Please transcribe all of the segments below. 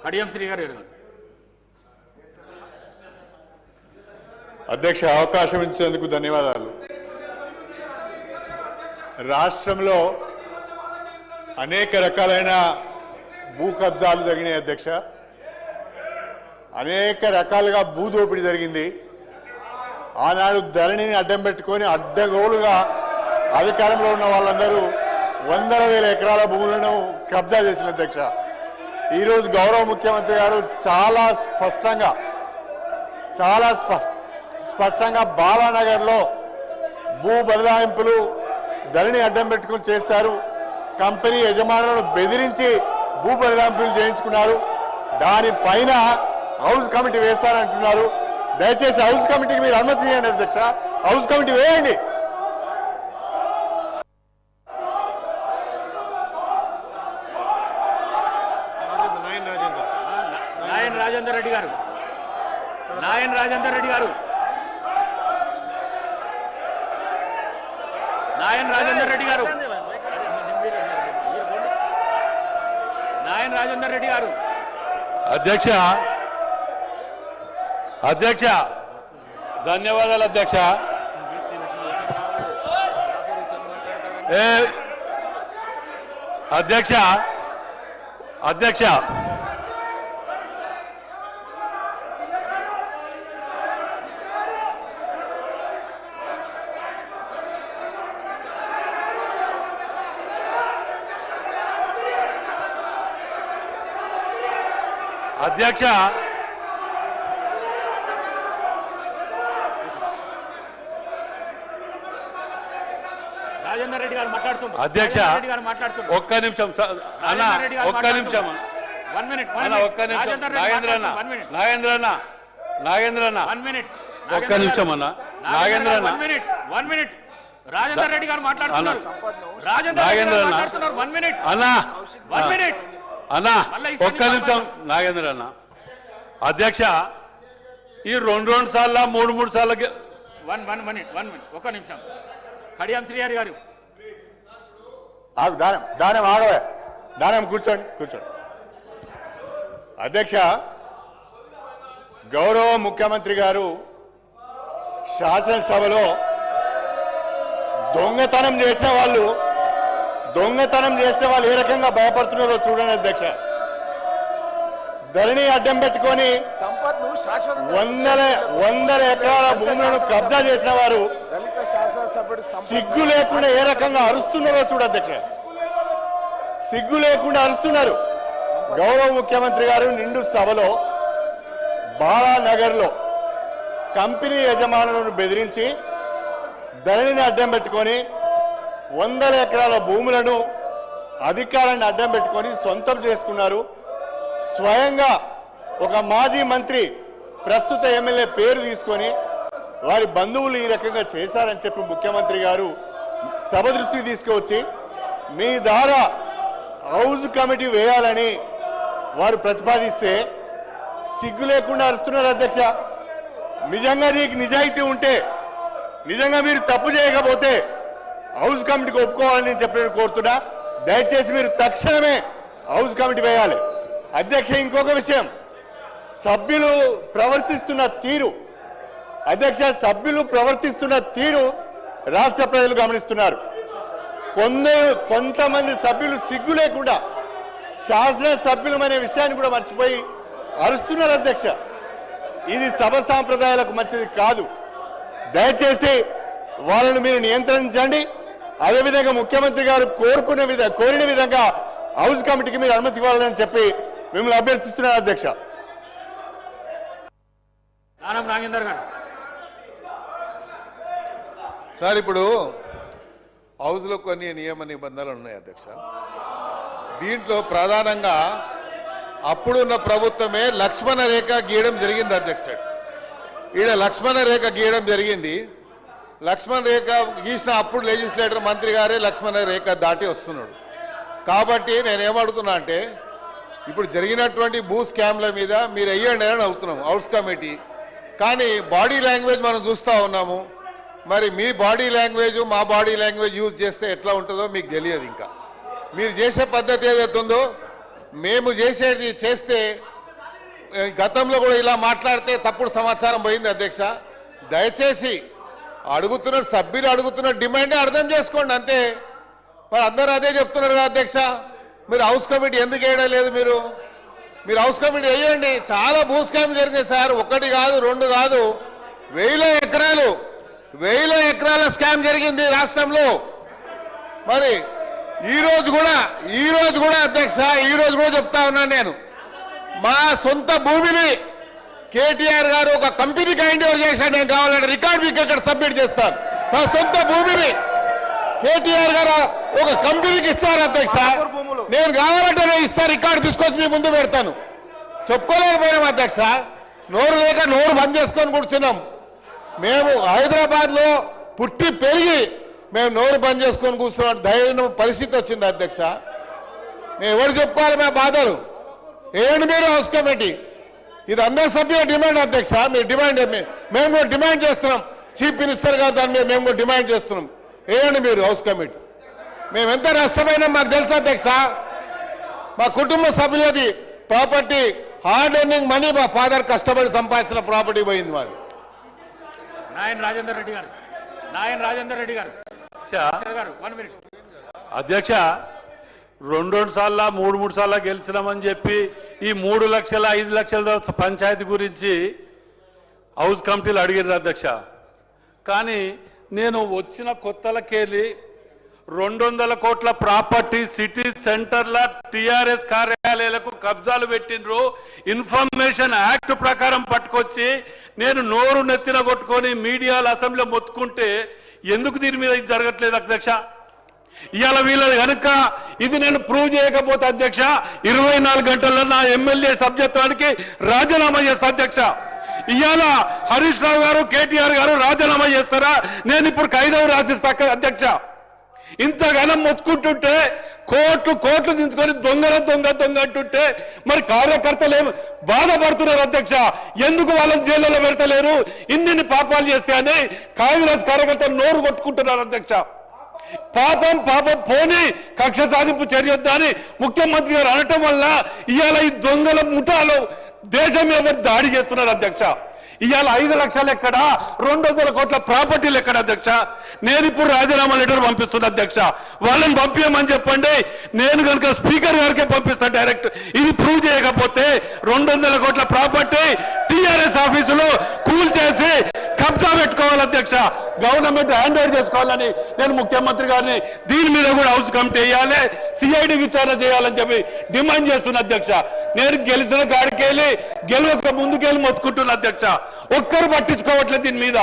కడియం శ్రీ గారు. అధ్యక్ష, అవకాశం ఇచ్చినందుకు ధన్యవాదాలు. రాష్ట్రంలో అనేక రకాలైన భూ కబ్జాలు జరిగినాయి అధ్యక్ష. అనేక రకాలుగా భూదోపిడీ జరిగింది. ఆనాడు ధరణిని అడ్డం పెట్టుకొని అడ్డగోలుగా అధికారంలో ఉన్న వాళ్ళందరూ వందల వేల ఎకరాల భూములను కబ్జా చేసిన అధ్యక్ష. ఈరోజు గౌరవ ముఖ్యమంత్రి గారు చాలా స్పష్టంగా బాలానగర్లో భూ బదలాయింపులు ధరణి అడ్డం పెట్టుకుని చేశారు. కంపెనీ యజమానులను బెదిరించి భూ బదలాయింపులు చేయించుకున్నారు. దానిపైన హౌస్ కమిటీ వేస్తారంటున్నారు. దయచేసి హౌస్ కమిటీకి మీరు అనుమతి ఇవ్వండి అధ్యక్ష. హౌస్ కమిటీ వేయండి. నాయన్ రాజేందర్ రెడ్డి గారు. నాయన్ రాజేందర్ రెడ్డి గారు. నాయన్ రాజేందర్ రెడ్డి గారు. నాయన్ రాజేందర్ రెడ్డి గారు. అధ్యక్ష అధ్యక్ష ధన్యవాదాలు అధ్యక్ష. అధ్యక్ష అధ్యక్ష అధ్యక్ష రాజేందర్ రెడ్డి గారు మాట్లాడుతున్నారు. అధ్యక్ష ఒక్క నిమిషం అన్న, ఒక్క నిమిషం అన్న, ఒక్క నిమిషం. నాగేంద్రన్న ఒక్క నిమిషం అన్న. నాగేంద్రన్న రాజేందర్ రెడ్డి గారు మాట్లాడుతున్నారు. అన్న ఒక్క నిమిషం. నాగేంద్రన్న అధ్యక్ష, ఈ రెండు సార్లు మూడు సార్లు ఒక్క నిమిషం. కడియం శ్రీహరి గారు. దానం ఆగవే. దానం కూర్చోండి. అధ్యక్ష, గౌరవ ముఖ్యమంత్రి గారు శాసనసభలో దొంగతనం చేసిన వాళ్ళు ఏ రకంగా భయపడుతున్నారో చూడండి అధ్యక్ష. ధరణి అడ్డం పెట్టుకొని వందల ఎకరాల భూములను కబ్జా చేసిన వారు సిగ్గు లేకుండా ఏ రకంగా అరుస్తున్నారో చూడ అధ్యక్ష. సిగ్గు లేకుండా అరుస్తున్నారు. గౌరవ ముఖ్యమంత్రి గారు నిండు సభలో బాలానగర్లో కంపెనీ యజమానులను బెదిరించి ధరణిని అడ్డం పెట్టుకొని వందల ఎకరాల భూములను అధికారాన్ని అడ్డం పెట్టుకొని సొంతం చేసుకున్నారు. స్వయంగా ఒక మాజీ మంత్రి ప్రస్తుత ఎమ్మెల్యే పేరు తీసుకొని వారి బంధువులు ఈ రకంగా చేశారని చెప్పి ముఖ్యమంత్రి గారు సభ దృష్టికి తీసుకువచ్చి మీ ద్వారా హౌస్ కమిటీ వేయాలని వారు ప్రతిపాదిస్తే సిగ్గు లేకుండా అరుస్తున్నారు అధ్యక్ష. నిజంగా నీకు నిజాయితీ ఉంటే, నిజంగా మీరు తప్పు చేయకపోతే హౌస్ కమిటీకి ఒప్పుకోవాలని చెప్పి కోరుతున్నా. దయచేసి మీరు తక్షణమే హౌస్ కమిటీ వేయాలి అధ్యక్ష. ఇంకొక విషయం, సభ్యులు ప్రవర్తిస్తున్న తీరు రాష్ట్ర ప్రజలు గమనిస్తున్నారు. కొంతమంది సభ్యులు సిగ్గు లేకుండా శాసన సభ్యులమనే విషయాన్ని కూడా మర్చిపోయి అరుస్తున్నారు అధ్యక్ష. ఇది సభ సాంప్రదాయాలకు మంచిది కాదు. దయచేసి వాళ్ళను మీరు నియంత్రించండి. అదేవిధంగా ముఖ్యమంత్రి గారు కోరిన విధంగా హౌస్ కమిటీకి మీరు అనుమతి ఇవ్వాలని చెప్పి మిమ్మల్ని అభ్యర్థిస్తున్నారు అధ్యక్ష. నాగేందర్ గారు. సార్, ఇప్పుడు హౌస్లో కొన్ని నియమ నిబంధనలు ఉన్నాయి అధ్యక్ష. దీంట్లో ప్రధానంగా అప్పుడున్న ప్రభుత్వమే లక్ష్మణ రేఖ గీయడం జరిగింది అధ్యక్ష. ఈడ లక్ష్మణ రేఖ గీయడం జరిగింది. లక్ష్మణ రేఖ గీసిన అప్పుడు లెజిస్లేటర్ మంత్రి గారే లక్ష్మణ రేఖ దాటి వస్తున్నాడు. కాబట్టి నేనేమడుగుతున్నా అంటే, ఇప్పుడు జరిగినటువంటి భూ స్కామ్ల మీద మీరు వెయ్యండి అని అడుగుతున్నాం హౌస్ కమిటీ. కానీ బాడీ లాంగ్వేజ్ మనం చూస్తూ ఉన్నాము. మరి మీ బాడీ లాంగ్వేజ్ మా బాడీ లాంగ్వేజ్ యూజ్ చేస్తే ఎట్లా ఉంటుందో మీకు తెలియదు. ఇంకా మీరు చేసే పద్ధతి ఏదైతే ఉందో మేము చేసేది చేస్తే గతంలో కూడా ఇలా మాట్లాడితే తప్పుడు సమాచారం పోయింది అధ్యక్ష. దయచేసి అడుగుతున్న సభ్యులు అడుగుతున్న డిమాండ్ అర్థం చేసుకోండి అంతే. మరి అందరూ అదే చెప్తున్నారు కదా అధ్యక్ష. మీరు హౌస్ కమిటీ ఎందుకు వేయడం లేదు? మీరు హౌస్ కమిటీ వేయండి. చాలా భూ స్కామ్ జరిగింది సార్, ఒకటి కాదు రెండు కాదు, వేల ఎకరాల స్కామ్ జరిగింది రాష్ట్రంలో. మరి ఈ రోజు కూడా అధ్యక్ష, ఈ రోజు కూడా చెప్తా ఉన్నాను నేను, మా సొంత భూమిని కేటీఆర్ గారు ఒక కంపెనీకి హ్యాండ్ ఓవర్ చేశాడు. నేను కావాలంటే రికార్డ్ మీకు ఇక్కడ సబ్మిట్ చేస్తాను. మా సొంత భూమిని కేటీఆర్ గారు ఒక కంపెనీకి ఇచ్చారు అధ్యక్ష. నేను కావాలంటే నేను ఇస్తాను, రికార్డు తీసుకొచ్చి మీ ముందు పెడతాను. చెప్పుకోలేకపోయినాం అధ్యక్ష, నోరు లేక నోరు బంద్ చేసుకొని కూర్చున్నాం. మేము హైదరాబాద్లో పుట్టి పెరిగి మేము నోరు బంద్ చేసుకొని కూర్చున్నాం ధైర్యం పరిస్థితి వచ్చింది అధ్యక్ష. మేము ఎవరు చెప్పుకోవాలి మా బాధలు? ఏంటి మీరు హౌస్ కమిటీ? ఇది అందరి సభ్యుల డిమాండ్ అధ్యక్ష. మీరు డిమాండ్ మేము కూడా డిమాండ్ చేస్తున్నాం. చీఫ్ మినిస్టర్ గారు దాని మీద మేము కూడా డిమాండ్ చేస్తున్నాం. ఏంటి మీరు హౌస్ కమిటీ? మేము ఎంత నష్టమైనా మాకు తెలుసు అధ్యక్ష. మా కుటుంబ సభ్యులది ప్రాపర్టీ, హార్డ్ ఎర్నింగ్ మనీ, మా ఫాదర్ కష్టపడి సంపాదించిన ప్రాపర్టీ పోయింది మాది. నాయన్ రాజేందర్ రెడ్డి గారు, నాయన్ రాజేందర్ రెడ్డి గారు, గారు 1 మినిట్. అధ్యక్ష, రెండు సార్లు మూడు సార్లు గెలిచినామని చెప్పి ఈ 3 లక్షల 5 లక్షల పంచాయతీ గురించి హౌస్ కమిటీలు అడిగారు అధ్యక్ష. కానీ నేను వచ్చిన కొత్తలకెళ్ళి 200 కోట్ల ప్రాపర్టీ సిటీ సెంటర్ల టిఆర్ఎస్ కార్యాలయాలకు కబ్జాలు పెట్టినరు. ఇన్ఫర్మేషన్ యాక్ట్ ప్రకారం పట్టుకొచ్చి నేను నోరు నెత్తిన కొట్టుకొని మీడియాలో అసెంబ్లీలో మొత్తుకుంటే ఎందుకు దీని మీద ఇది జరగట్లేదు అధ్యక్ష? ఇవాళ వీళ్ళది కనుక ఇది నేను ప్రూవ్ చేయకపోతే అధ్యక్ష 24 గంటల్లో నా ఎమ్మెల్యే సభ్యత్వానికి రాజీనామా చేస్తా అధ్యక్ష. ఇవాళ హరీష్ రావు గారు, కేటీఆర్ గారు రాజీనామా చేస్తారా? నేను ఇప్పుడు ఖైదం రాసిస్తా అధ్యక్ష. ఇంతగానం మొత్తుకుంటుంటే కోట్లు దించుకొని దొంగ అంటుంటే మరి కార్యకర్తలు ఏమి బాధపడుతున్నారు అధ్యక్ష? ఎందుకు వాళ్ళని జైల్లో పెడతలేరు? ఇన్ని పాపాలు చేస్తే అని కాంగ్రెస్ కార్యకర్తలు నోరు కొట్టుకుంటున్నారు అధ్యక్ష. పాపం పోని కక్ష సాధింపు చర్యొద్దా అని ముఖ్యమంత్రి గారు అనటం వల్ల ఇవాళ ఈ దొంగల ముఠాలు దేశం మీద దాడి చేస్తున్నారు అధ్యక్ష. ఇవాళ 5 లక్షలు ఎక్కడ, 200 కోట్ల ప్రాపర్టీలు ఎక్కడ అధ్యక్ష? నేను ఇప్పుడు రాజీనామా లెటర్ పంపిస్తున్నా అధ్యక్ష. వాళ్ళని పంపించమని చెప్పండి, నేను కనుక స్పీకర్ గారికే పంపిస్తాను డైరెక్ట్. ఇది ప్రూవ్ చేయకపోతే 200 కోట్ల ప్రాపర్టీ టిఆర్ఎస్ ఆఫీసులో కూల్ చేసి కబ్జా పెట్టుకోవాలి అధ్యక్ష. గవర్నమెంట్ హ్యాండ్ ఓవర్ చేసుకోవాలని నేను ముఖ్యమంత్రి గారిని దీని మీద కూడా హౌస్ కమిటీ వేయాలి, సిఐడి విచారణ చేయాలని చెప్పి డిమాండ్ చేస్తున్నా అధ్యక్ష. నేను గెలిచిన కాడికెళ్ళి గెలవక ముందుకెళ్ళి మొత్తుకుంటున్నా అధ్యక్ష. ఒక్కరు పట్టించుకోవట్లేదు దీని మీద.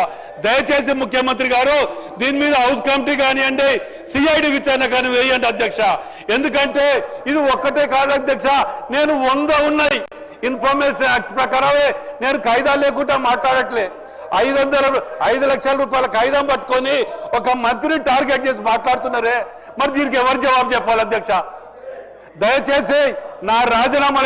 దయచేసి ముఖ్యమంత్రి గారు దీని మీద హౌస్ కమిటీ కానివ్వండి, సిఐడి విచారణ కానీ వేయండి అధ్యక్ష. ఎందుకంటే ఇది ఒక్కటే కాదు అధ్యక్ష, నేను 100 ఉన్నాయి. ఇన్ఫర్మేషన్ యాక్ట్ ప్రకారమే నేను ఖైదా లేకుండా మాట్లాడట్లే. 5 లక్షల రూపాయల ఖైదాం పట్టుకొని ఒక మంత్రిని టార్గెట్ చేసి మాట్లాడుతున్నారే, మరి దీనికి ఎవరు జవాబు చెప్పాలి అధ్యక్ష? దయచేసి నా రాజీనామా